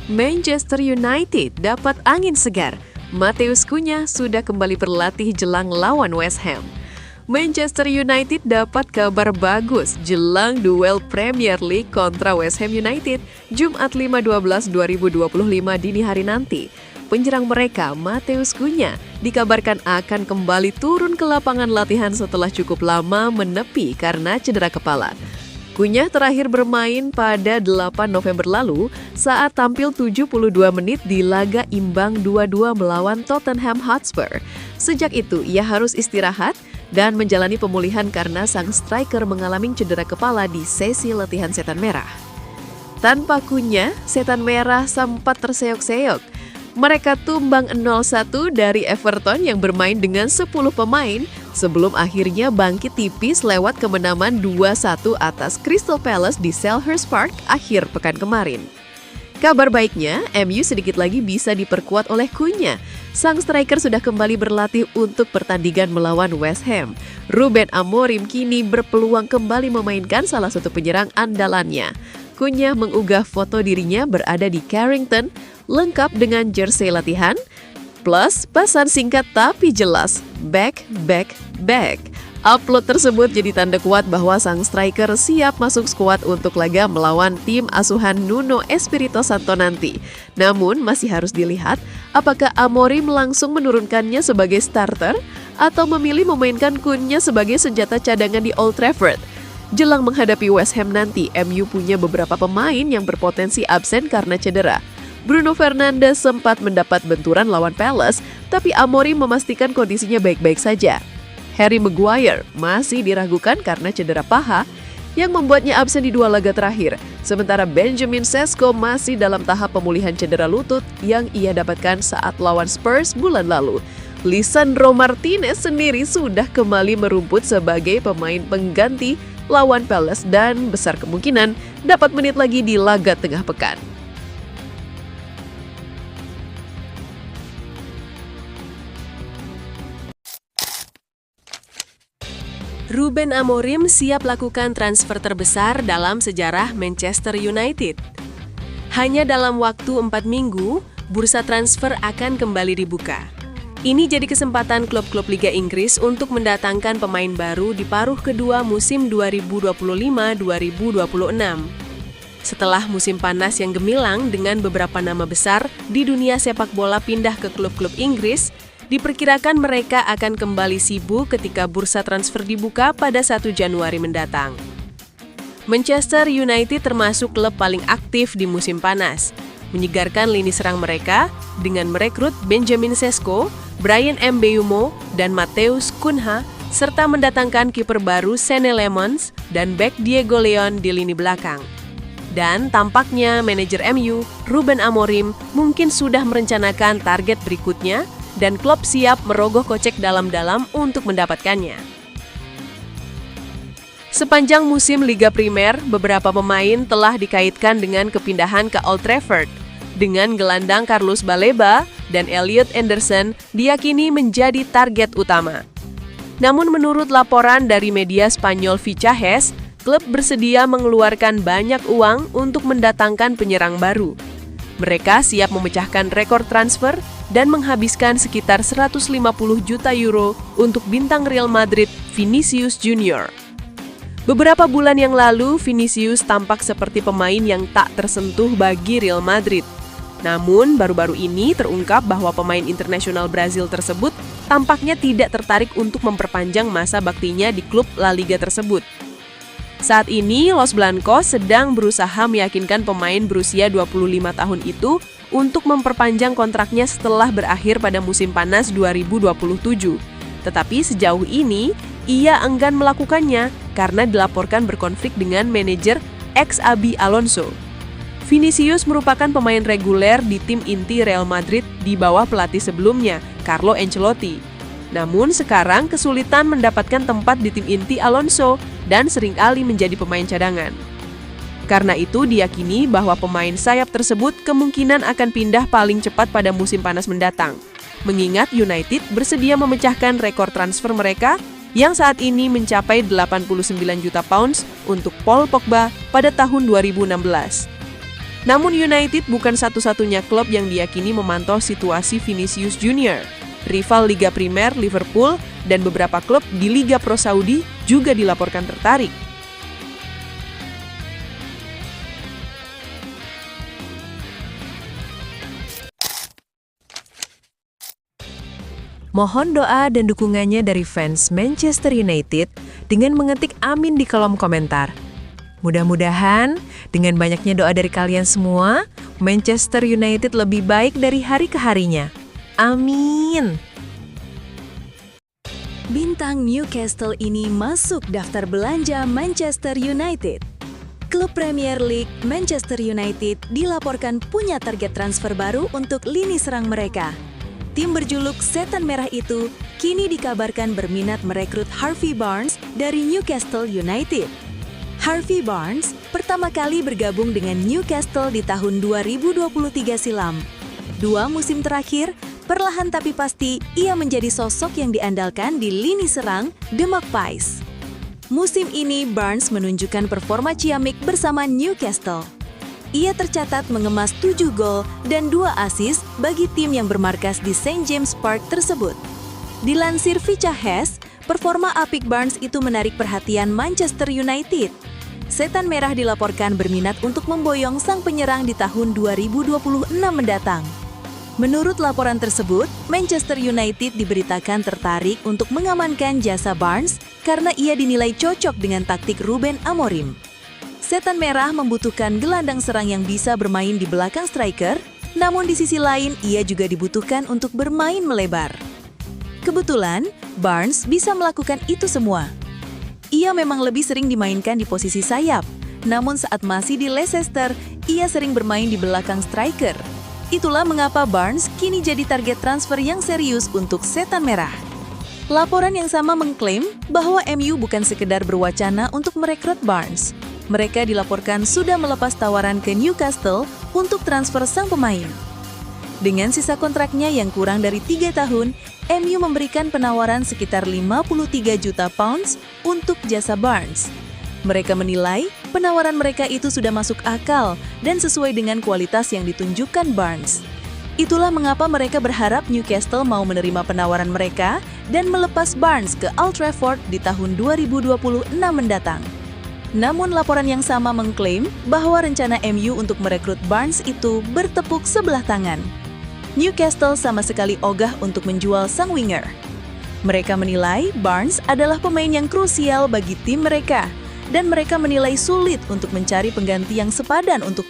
Manchester United dapat angin segar. Matheus Cunha sudah kembali berlatih jelang lawan West Ham. Manchester United dapat kabar bagus jelang duel Premier League kontra West Ham United Jumat 5/12/2025 dini hari nanti. Penyerang mereka, Matheus Cunha, dikabarkan akan kembali turun ke lapangan latihan setelah cukup lama menepi karena cedera kepala. Cunha terakhir bermain pada 8 November lalu saat tampil 72 menit di laga imbang 2-2 melawan Tottenham Hotspur. Sejak itu, ia harus istirahat dan menjalani pemulihan karena sang striker mengalami cedera kepala di sesi latihan Setan Merah. Tanpa Cunha, Setan Merah sempat terseok-seok. Mereka tumbang 0-1 dari Everton yang bermain dengan 10 pemain sebelum akhirnya bangkit tipis lewat kemenangan 2-1 atas Crystal Palace di Selhurst Park akhir pekan kemarin. Kabar baiknya, MU sedikit lagi bisa diperkuat oleh Cunha. Sang striker sudah kembali berlatih untuk pertandingan melawan West Ham. Ruben Amorim kini berpeluang kembali memainkan salah satu penyerang andalannya. Cunha mengunggah foto dirinya berada di Carrington, lengkap dengan jersey latihan, plus pesan singkat tapi jelas, back. Upload tersebut jadi tanda kuat bahwa sang striker siap masuk skuad untuk laga melawan tim asuhan Nuno Espirito Santo nanti. Namun masih harus dilihat apakah Amorim langsung menurunkannya sebagai starter atau memilih memainkan Cunha sebagai senjata cadangan di Old Trafford. Jelang menghadapi West Ham nanti, MU punya beberapa pemain yang berpotensi absen karena cedera. Bruno Fernandes sempat mendapat benturan lawan Palace, tapi Amorim memastikan kondisinya baik-baik saja. Harry Maguire masih diragukan karena cedera paha yang membuatnya absen di 2 laga terakhir. Sementara Benjamin Sesko masih dalam tahap pemulihan cedera lutut yang ia dapatkan saat lawan Spurs bulan lalu. Lisandro Martinez sendiri sudah kembali merumput sebagai pemain pengganti lawan Palace dan besar kemungkinan dapat menit lagi di laga tengah pekan. Ruben Amorim siap lakukan transfer terbesar dalam sejarah Manchester United. Hanya dalam waktu 4 minggu, bursa transfer akan kembali dibuka. Ini jadi kesempatan klub-klub Liga Inggris untuk mendatangkan pemain baru di paruh kedua musim 2025-2026. Setelah musim panas yang gemilang dengan beberapa nama besar di dunia sepak bola pindah ke klub-klub Inggris, diperkirakan mereka akan kembali sibuk ketika bursa transfer dibuka pada 1 Januari mendatang. Manchester United termasuk klub paling aktif di musim panas, menyegarkan lini serang mereka dengan merekrut Benjamin Sesko, Bryan Mbeumo, dan Matheus Cunha, serta mendatangkan kiper baru Senne Lemons dan bek Diego Leon di lini belakang. Dan tampaknya manajer MU, Ruben Amorim, mungkin sudah merencanakan target berikutnya dan klub siap merogoh kocek dalam-dalam untuk mendapatkannya. Sepanjang musim Liga Primer, beberapa pemain telah dikaitkan dengan kepindahan ke Old Trafford. Dengan gelandang Carlos Baleba dan Elliot Anderson diyakini menjadi target utama. Namun menurut laporan dari media Spanyol Fichajes, klub bersedia mengeluarkan banyak uang untuk mendatangkan penyerang baru. Mereka siap memecahkan rekor transfer dan menghabiskan sekitar 150 juta euro untuk bintang Real Madrid Vinicius Junior. Beberapa bulan yang lalu, Vinicius tampak seperti pemain yang tak tersentuh bagi Real Madrid. Namun, baru-baru ini terungkap bahwa pemain internasional Brazil tersebut tampaknya tidak tertarik untuk memperpanjang masa baktinya di klub La Liga tersebut. Saat ini, Los Blancos sedang berusaha meyakinkan pemain berusia 25 tahun itu untuk memperpanjang kontraknya setelah berakhir pada musim panas 2027. Tetapi sejauh ini, ia enggan melakukannya karena dilaporkan berkonflik dengan manajer ex-Xabi Alonso. Vinicius merupakan pemain reguler di tim inti Real Madrid di bawah pelatih sebelumnya, Carlo Ancelotti. Namun sekarang kesulitan mendapatkan tempat di tim inti Alonso dan seringkali menjadi pemain cadangan. Karena itu diyakini bahwa pemain sayap tersebut kemungkinan akan pindah paling cepat pada musim panas mendatang. Mengingat United bersedia memecahkan rekor transfer mereka yang saat ini mencapai 89 juta pounds untuk Paul Pogba pada tahun 2016. Namun United bukan satu-satunya klub yang diyakini memantau situasi Vinicius Junior. Rival Liga Primer Liverpool dan beberapa klub di Liga Pro Saudi juga dilaporkan tertarik. Mohon doa dan dukungannya dari fans Manchester United dengan mengetik amin di kolom komentar. Mudah-mudahan dengan banyaknya doa dari kalian semua, Manchester United lebih baik dari hari ke harinya. Amin. Bintang Newcastle ini masuk daftar belanja Manchester United. Klub Premier League Manchester United dilaporkan punya target transfer baru untuk lini serang mereka. Tim berjuluk Setan Merah itu kini dikabarkan berminat merekrut Harvey Barnes dari Newcastle United. Harvey Barnes pertama kali bergabung dengan Newcastle di tahun 2023 silam. 2 musim terakhir, perlahan tapi pasti ia menjadi sosok yang diandalkan di lini serang The Magpies. Musim ini Barnes menunjukkan performa ciamik bersama Newcastle. Ia tercatat mengemas 7 gol dan 2 assist bagi tim yang bermarkas di St. James Park tersebut. Dilansir Vicha Hes, performa apik Barnes itu menarik perhatian Manchester United. Setan Merah dilaporkan berminat untuk memboyong sang penyerang di tahun 2026 mendatang. Menurut laporan tersebut, Manchester United diberitakan tertarik untuk mengamankan jasa Barnes karena ia dinilai cocok dengan taktik Ruben Amorim. Setan Merah membutuhkan gelandang serang yang bisa bermain di belakang striker, namun di sisi lain ia juga dibutuhkan untuk bermain melebar. Kebetulan, Barnes bisa melakukan itu semua. Ia memang lebih sering dimainkan di posisi sayap, namun saat masih di Leicester, ia sering bermain di belakang striker. Itulah mengapa Barnes kini jadi target transfer yang serius untuk Setan Merah. Laporan yang sama mengklaim bahwa MU bukan sekedar berwacana untuk merekrut Barnes. Mereka dilaporkan sudah melepas tawaran ke Newcastle untuk transfer sang pemain. Dengan sisa kontraknya yang kurang dari 3 tahun, MU memberikan penawaran sekitar 53 juta pounds untuk jasa Barnes. Mereka menilai penawaran mereka itu sudah masuk akal dan sesuai dengan kualitas yang ditunjukkan Barnes. Itulah mengapa mereka berharap Newcastle mau menerima penawaran mereka dan melepas Barnes ke Old Trafford di tahun 2026 mendatang. Namun laporan yang sama mengklaim bahwa rencana MU untuk merekrut Barnes itu bertepuk sebelah tangan. Newcastle sama sekali ogah untuk menjual sang winger. Mereka menilai Barnes adalah pemain yang krusial bagi tim mereka, dan mereka menilai sulit untuk mencari pengganti yang sepadan untuk